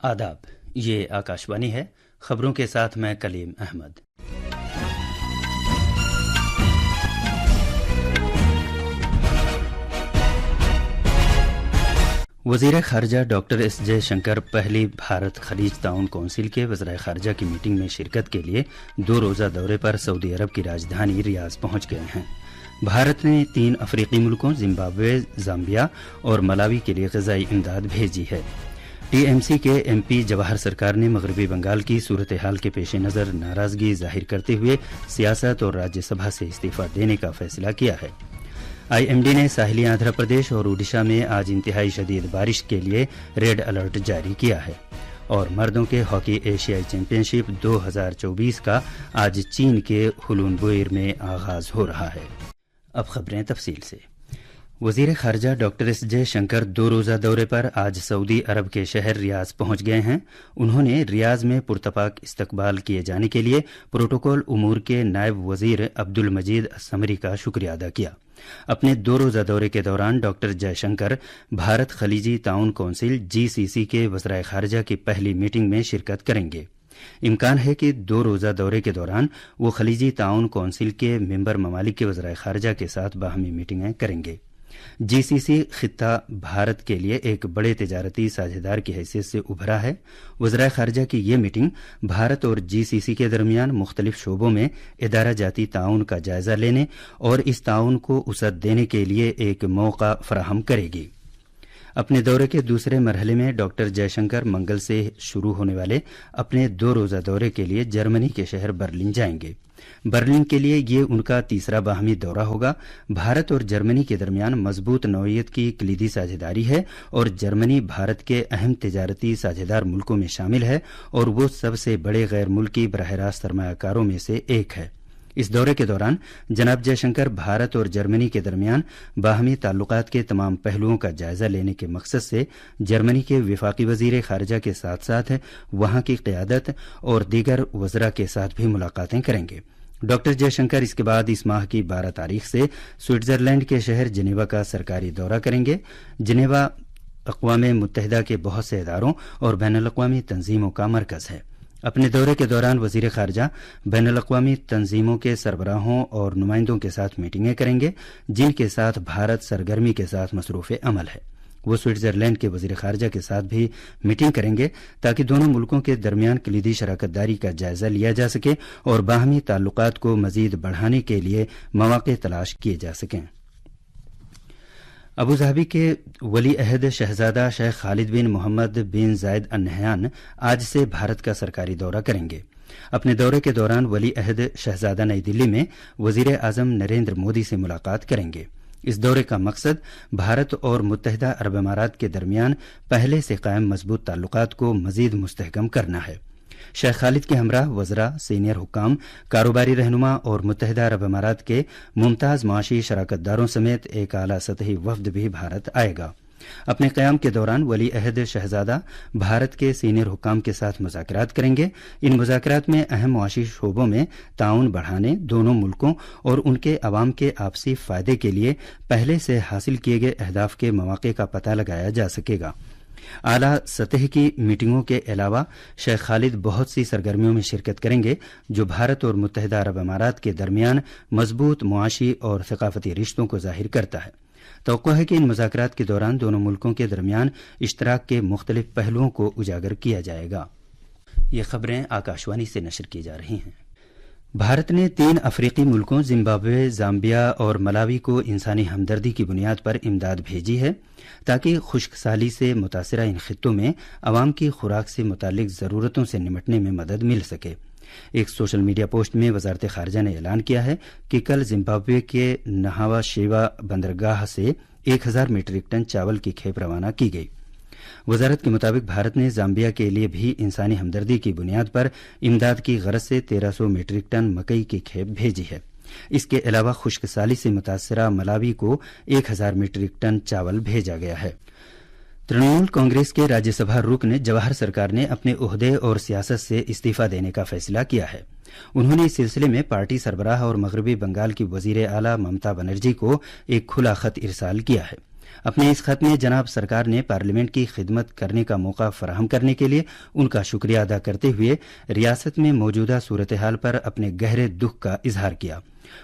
आदाब, ये आकाशवाणी है। खबरों के साथ मैं कलीम अहमद। वज़ीर ख़ारजा डॉक्टर एस जयशंकर पहली भारत खलीज ताउन कौंसिल के वज़ीर ख़ारजा की मीटिंग में शिरकत के लिए 2 रोज़ा दौरे पर सऊदी अरब की राजधानी रियाद पहुंच गए हैं। भारत ने 3 अफ्रीकी मुल्कों जिम्बाब्वे, ज़ाम्बिया और मलावी के लिए ग़िज़ाई इमदाद भेजी है। टीएमसी के एमपी जवाहर सरकार ने मगरबी बंगाल की सूरत हाल के पेश नज़र नाराज़गी जाहिर करते हुए सियासत और राज्यसभा से इस्तीफ़ा देने का फैसला किया है। आईएमडी ने साहिली आंध्र प्रदेश और ओडिशा में आज इंतहाई शदीद बारिश के लिए रेड अलर्ट जारी किया है। और मर्दों के हॉकी एशियाई चैंपियनशिप 2024 का आज चीन के हुलूनबुइर में आगाज हो रहा है। अब खबरें तफसील से। वज़ीर ख़ारजा डॉक्टर एस जयशंकर 2 रोज़ा दौरे पर आज सऊदी अरब के शहर रियाज पहुंच गए हैं। उन्होंने रियाज में पुरतपाक इस्तकबाल किए जाने के लिए प्रोटोकॉल उमूर के नायब वज़ीर अब्दुल मजीद असमरी का शुक्रिया अदा किया। अपने 2 रोज़ा दौरे के दौरान डॉक्टर जयशंकर भारत खलीजी ताउन कौंसिल जीसीसी के वज़ीर ख़ारजा की पहली मीटिंग में शिरकत करेंगे। इम्कान है कि 2 रोज़ा दौरे के दौरान वो खलीजी ताउन कौंसिल के मेंबर ममालिक के वज़ीर ख़ारजा के साथ बाहमी मीटिंगें करेंगे। जीसीसी खित्ता भारत के लिए एक बड़े तिजारती साझेदार की हैसियत से उभरा है। वज़ीर ख़ारजा की ये मीटिंग भारत और जीसीसी के दरमियान मुख्तलिफ शोबों में इदारा जाती ताउन का जायजा लेने और इस ताउन को वसअत देने के लिए एक मौका फराहम करेगी। अपने दौरे के दूसरे मरहले में डॉक्टर जयशंकर मंगल से शुरू होने वाले अपने 2 रोज़ा दौरे के लिए जर्मनी के शहर बर्लिन जाएंगे। बर्लिन के लिए ये उनका तीसरा बाहमी दौरा होगा। भारत और जर्मनी के दरमियान मजबूत नौइयत की कलीदी साझेदारी है और जर्मनी भारत के अहम तिजारती साझेदार मुल्कों में शामिल है और वो सबसे बड़े गैर मुल्की बराह रास्त सरमायाकारों में से एक है। इस दौरे के दौरान जनाब जयशंकर भारत और जर्मनी के दरमियान बाहमी ताल्लुकात के तमाम पहलुओं का जायजा लेने के मकसद से जर्मनी के विफाकी वजीर खारजा के साथ साथ वहां की क़यादत और दीगर वज़रा के साथ भी मुलाकातें करेंगे। डॉक्टर जयशंकर इसके बाद इस माह की 12 तारीख से स्विट्जरलैंड के शहर जिनेवा का सरकारी दौरा करेंगे। जिनेवा अक़वाम मुत्तहिदा के बहुत से इदारों और बैनुल-अक़वामी तंजीमों का मरकज़ है। अपने दौरे के दौरान वज़ीर ख़ारजा बैनुल-अक़वामी तंजीमों के सरबराहों और नुमाइंदों के साथ मीटिंगें करेंगे, जिनके साथ भारत सरगर्मी के साथ मसरूफ़ अमल है। वो स्विट्जरलैंड के वज़ीर ख़ारजा के साथ भी मीटिंग करेंगे ताकि दोनों मुल्कों के दरमियान कलीदी शराकत दारी का जायजा लिया जा सके और बाहमी ताल्लुकात को मज़ीद बढ़ाने के लिए मौक़े तलाश किए जा सकें। अबू धाबी के वली अहद शहजादा शेख खालिद बिन मोहम्मद बिन जायद अल नहयान आज से भारत का सरकारी दौरा करेंगे। अपने दौरे के दौरान वली अहद शहजादा नई दिल्ली में वज़ीर आज़म नरेंद्र मोदी से मुलाकात करेंगे। इस दौरे का मकसद भारत और मुत्तहिदा अरब अमारात के दरमियान पहले से कायम मजबूत ताल्लुकात को मजीद मुस्तहकम करना है। शेख खालिद के हमराह वज़रा, सीनियर हुक्काम, कारोबारी रहनुमा और मुत्तहिदा अरब अमारात के मुमताज़ माशी शराकतदारों समेत एक आला सतही वफ्द भी भारत आएगा। अपने क़याम के दौरान वली अहद शहजादा भारत के सीनियर हुक्काम के साथ मुज़ाकरात करेंगे। इन मुज़ाकरात में अहम मुआशी शोबों में ताउन बढ़ाने, दोनों मुल्कों और उनके अवाम के आपसी फ़ायदे के लिए पहले से हासिल किए गए अहदाफ के मौक़े का पता लगाया जा सकेगा। आला सतह की मीटिंगों के अलावा शेख खालिद बहुत सी सरगर्मियों में शिरकत करेंगे जो भारत और मुत्तहिदा अरब अमारात के दरमियान मजबूत मुआशी और सकाफती रिश्तों को जाहिर करता है। तवक्को है कि इन मुज़ाकरात के दौरान दोनों मुल्कों के दरमियान इश्तराक के मुख्तलिफ पहलुओं को उजागर किया जाएगा। ये खबरें आकाशवाणी से नशर की जा रही हैं। भारत ने 3 अफ्रीकी मुल्कों जिम्बाब्वे, ज़ाम्बिया और मलावी को इंसानी हमदर्दी की बुनियाद पर इमदाद भेजी है ताकि खुश्क साली से मुतासरा इन खित्तों में अवाम की खुराक से मुतालिक ज़रूरतों से निमटने में मदद मिल सके। एक सोशल मीडिया पोस्ट में वजारत खारजा ने ऐलान किया है कि कल जिम्बाब्वे के नहावा शेवा बंदरगाह से 1000 मीट्रिक टन चावल की खेप रवाना की गई। वजारत के मुताबिक भारत ने जाम्बिया के लिए भी इंसानी हमदर्दी की बुनियाद पर इमदाद की गरज से 1300 मीट्रिक टन मकई की खेप भेजी है। इसके अलावा खुश्क साली से मुतासरा मलावी को 1000 मीट्रिक टन चावल भेजा गया है। तृणमूल कांग्रेस के राज्यसभा रुकन जवाहर सरकार ने अपने ओहदे और सियासत से इस्तीफा देने का फैसला किया है। उन्होंने इस सिलसिले में पार्टी सरबराह और मगरबी बंगाल की वजीर आला ममता बनर्जी को एक खुला खत इरसाल किया है। اپنے اس خط میں جناب سرکار نے پارلیمنٹ کی خدمت کرنے کا موقع فراہم کرنے کے لیے ان کا شکریہ ادا کرتے ہوئے ریاست میں موجودہ صورتحال پر اپنے گہرے دکھ کا اظہار کیا۔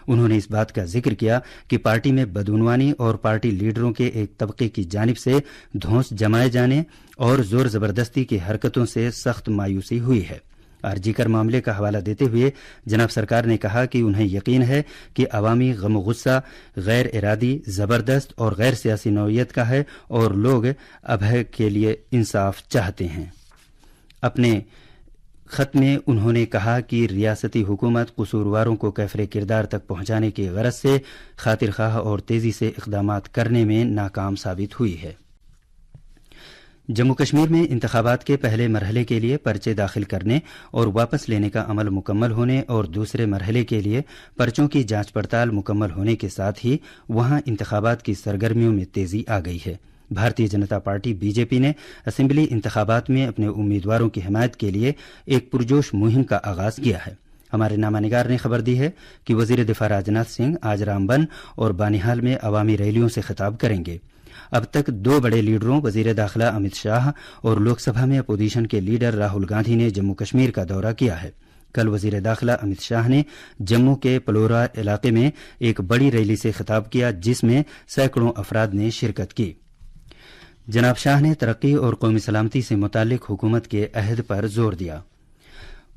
انہوں نے اس بات کا ذکر کیا کہ پارٹی میں بدعنوانی اور پارٹی لیڈروں کے ایک طبقے کی جانب سے دھونس جمائے جانے اور زور زبردستی کی حرکتوں سے سخت مایوسی ہوئی ہے۔ آرجی کر معاملے کا حوالہ دیتے ہوئے جناب سرکار نے کہا کہ انہیں یقین ہے کہ عوامی غم و غصہ غیر ارادی، زبردست اور غیر سیاسی نوعیت کا ہے اور لوگ ابھے کے لیے انصاف چاہتے ہیں۔ اپنے خط میں انہوں نے کہا کہ ریاستی حکومت قصورواروں کو کیفر کردار تک پہنچانے کی غرض سے خاطر خواہ اور تیزی سے اقدامات کرنے میں ناکام ثابت ہوئی ہے۔ جموں کشمیر میں انتخابات کے پہلے مرحلے کے لیے پرچے داخل کرنے اور واپس لینے کا عمل مکمل ہونے اور دوسرے مرحلے کے لیے پرچوں کی جانچ پڑتال مکمل ہونے کے ساتھ ہی وہاں انتخابات کی سرگرمیوں میں تیزی آ گئی ہے۔ Bharatiya Janata party B J پی نے اسمبلی انتخابات میں اپنے امیدواروں کی حمایت کے لیے ایک پرجوش مہم کا آغاز کیا ہے۔ ہمارے نامہ نگار نے خبر دی ہے کہ وزیر دفاع راجناتھ سنگھ آج رامبن اور بانیہال میں عوامی ریلیوں سے خطاب کریں گے۔ اب تک دو بڑے لیڈروں وزیر داخلہ امت شاہ اور لوک سبھا میں اپوزیشن کے لیڈر راہل گاندھی نے جموں کشمیر کا دورہ کیا ہے۔ کل وزیر داخلہ امت شاہ نے جموں کے پلورا علاقے میں ایک بڑی ریلی سے خطاب کیا جس میں سینکڑوں افراد نے شرکت کی۔ جناب شاہ نے ترقی اور قومی سلامتی سے متعلق حکومت کے عہد پر زور دیا۔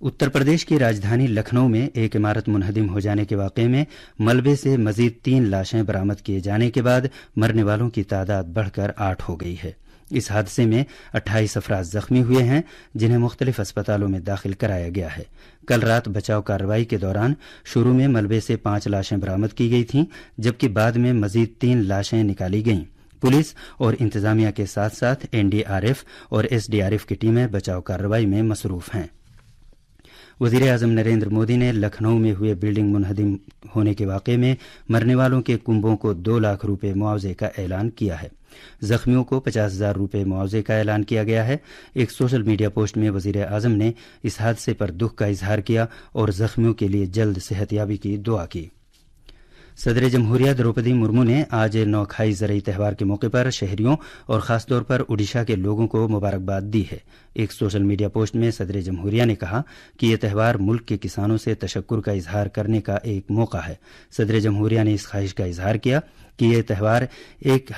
اتر پردیش کی راجدھانی لکھنؤ میں ایک عمارت منہدم ہو جانے کے واقعے میں ملبے سے مزید 3 لاشیں برآمد کیے جانے کے بعد مرنے والوں کی تعداد بڑھ کر 8 ہو گئی ہے۔ اس حادثے میں 28 افراد زخمی ہوئے ہیں جنہیں مختلف اسپتالوں میں داخل کرایا گیا ہے۔ کل رات بچاؤ کارروائی کے دوران شروع میں ملبے سے 5 لاشیں برآمد کی گئی تھیں جبکہ بعد میں مزید 3 لاشیں نکالی گئیں۔ پولیس اور انتظامیہ کے ساتھ ساتھ NDRF اور SDRF کی ٹیمیں بچاؤ کارروائی میں مصروف ہیں۔ وزیر اعظم نریندر مودی نے لکھنؤ میں ہوئے بلڈنگ منہدم ہونے کے واقعے میں مرنے والوں کے کنبوں کو 2 لاکھ روپے معاوضے کا اعلان کیا ہے۔ زخمیوں کو 50,000 روپے معاوضے کا اعلان کیا گیا ہے۔ ایک سوشل میڈیا پوسٹ میں وزیر اعظم نے اس حادثے پر دکھ کا اظہار کیا اور زخمیوں کے لیے جلد صحت یابی کی دعا کی۔ صدر جمہوریہ دروپدی مرمو نے آج نوکھائی زرعی تہوار کے موقع پر شہریوں اور خاص طور پر اوڈیشہ کے لوگوں کو مبارکباد دی ہے۔ ایک سوشل میڈیا پوسٹ میں صدر جمہوریہ نے کہا کہ یہ تہوار ملک کے کسانوں سے تشکر کا اظہار کرنے کا ایک موقع ہے۔ صدر جمہوریہ نے اس خواہش کا اظہار کیا کہ یہ تہوار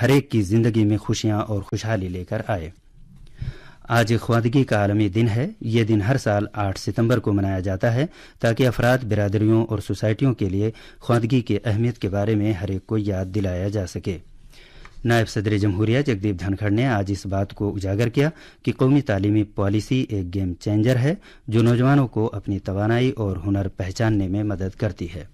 ہر ایک کی زندگی میں خوشیاں اور خوشحالی لے کر آئے۔ آج خواندگی کا عالمی دن ہے۔ یہ دن ہر سال 8 ستمبر کو منایا جاتا ہے تاکہ افراد، برادریوں اور سوسائٹیوں کے لیے خواندگی کی اہمیت کے بارے میں ہر ایک کو یاد دلایا جا سکے۔ نائب صدر جمہوریہ جگدیپ دھنکھڑ نے آج اس بات کو اجاگر کیا کہ قومی تعلیمی پالیسی ایک گیم چینجر ہے جو نوجوانوں کو اپنی توانائی اور ہنر پہچاننے میں مدد کرتی ہے۔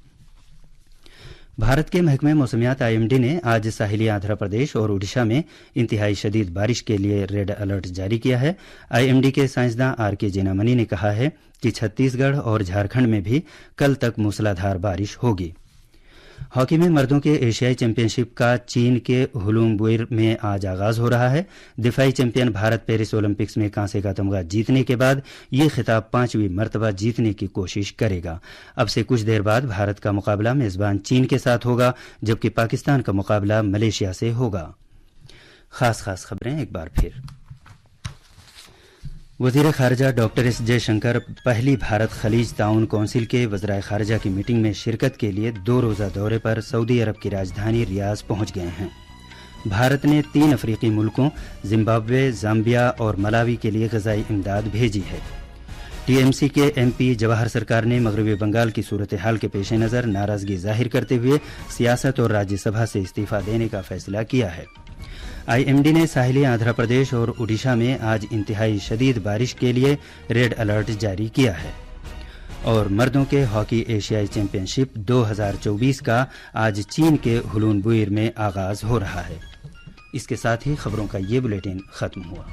بھارت کے محکمہ موسمیات IMD نے آج ساحلی آندھرا پردیش اور اوڈیشہ میں انتہائی شدید بارش کے لیے ریڈ الرٹ جاری کیا ہے۔ IMD کے سائنسداں RK جینامنی نے کہا ہے کہ چھتیس گڑھ اور جھارکھنڈ میں بھی کل تک موسلادھار بارش ہوگی۔ ہاکی میں مردوں کے ایشیائی چیمپئن شپ کا چین کے ہولونگبوئر میں آج آغاز ہو رہا ہے۔ دفاعی چیمپئن بھارت پیرس اولمپکس میں کانسے کا تمغہ جیتنے کے بعد یہ خطاب 5ویں مرتبہ جیتنے کی کوشش کرے گا۔ اب سے کچھ دیر بعد بھارت کا مقابلہ میزبان چین کے ساتھ ہوگا جبکہ پاکستان کا مقابلہ ملیشیا سے ہوگا۔ خاص خبریں ایک بار پھر۔ وزیر خارجہ ڈاکٹر ایس جے شنکر پہلی بھارت خلیج تعاون کونسل کے وزرائے خارجہ کی میٹنگ میں شرکت کے لیے 2 روزہ دورے پر سعودی عرب کی راجدھانی ریاض پہنچ گئے ہیں۔ بھارت نے 3 افریقی ملکوں زمبابوے، زامبیا اور ملاوی کے لیے غذائی امداد بھیجی ہے۔ TMC کے MP جواہر سرکار نے مغربی بنگال کی صورتحال کے پیش نظر ناراضگی ظاہر کرتے ہوئے سیاست اور راجیہ سبھا سے استعفیٰ دینے کا فیصلہ کیا ہے۔ IMD نے ساحلی آندھرا پردیش اور اوڈیشہ میں آج انتہائی شدید بارش کے لیے ریڈ الرٹ جاری کیا ہے۔ اور مردوں کے ہاکی ایشیائی چیمپئن شپ 2024 کا آج چین کے ہولونبوئر میں آغاز ہو رہا ہے۔ اس کے ساتھ ہی خبروں کا یہ بلیٹن ختم ہوا۔